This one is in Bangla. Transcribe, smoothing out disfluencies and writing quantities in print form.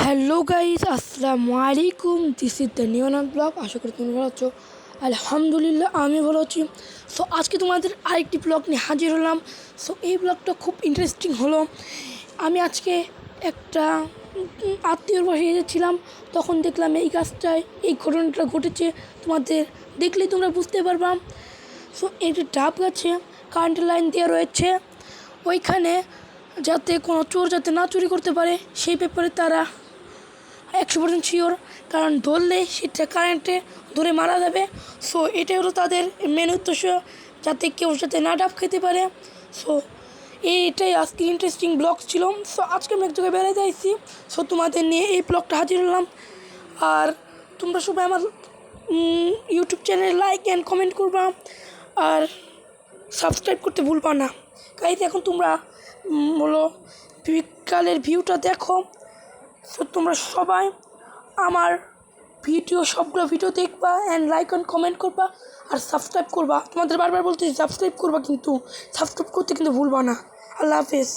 হ্যালো গাইস, আসসালামু আলাইকুম। This is the Newnan vlog. আশা করি তুমি ভালো আছো। আলহামদুলিল্লাহ আমি ভালো আছি। সো আজকে তোমাদের আরেকটি ব্লগ নিয়ে হাজির হলাম। সো এই ব্লগটা খুব ইন্টারেস্টিং হলো। আমি আজকে একটা আত্মীয়র বাসায় এসেছিলাম, তখন দেখলাম এই গাছটায় এই ঘটনাটা ঘটেছে। তোমাদের দেখলেই তোমরা বুঝতে পারবা। সো এটা ডাব গাছে কারেন্টের লাইন দেওয়া রয়েছে, ওইখানে যাতে কোনো চোর যাতে না চুরি করতে পারে সেই ব্যাপারে তারা 100% শিওর, কারণ ধরলে সেটা কারেন্টে ধরে মারা যাবে। সো এটাই হলো তাদের মেন উদ্দেশ্য, যাতে কেউ যাতে না ডাব খেতে পারে। সো এইটাই আজকে ইন্টারেস্টিং ব্লগ ছিল। সো আজকে আমি এক জায়গায় বেড়াতে আসছি, সো তোমাদের নিয়ে এই ব্লগটা হাজির হলাম। আর তোমরা সবাই আমার ইউটিউব চ্যানেলে লাইক অ্যান্ড কমেন্ট করবা আর সাবস্ক্রাইব করতে ভুলবা না গাইস। এখন তোমরা হলো বিকালের ভিউটা দেখো। সো তোমরা সবাই আমার সবগুলো ভিডিও দেখবা অ্যান্ড লাইক অ্যান্ড কমেন্ট করবা আর সাবস্ক্রাইব করবা। তোমাদের বারবার বলতে সাবস্ক্রাইব করবা, কিন্তু সাবস্ক্রাইব করতে কিন্তু ভুলবা না। আল্লাহ হাফেজ।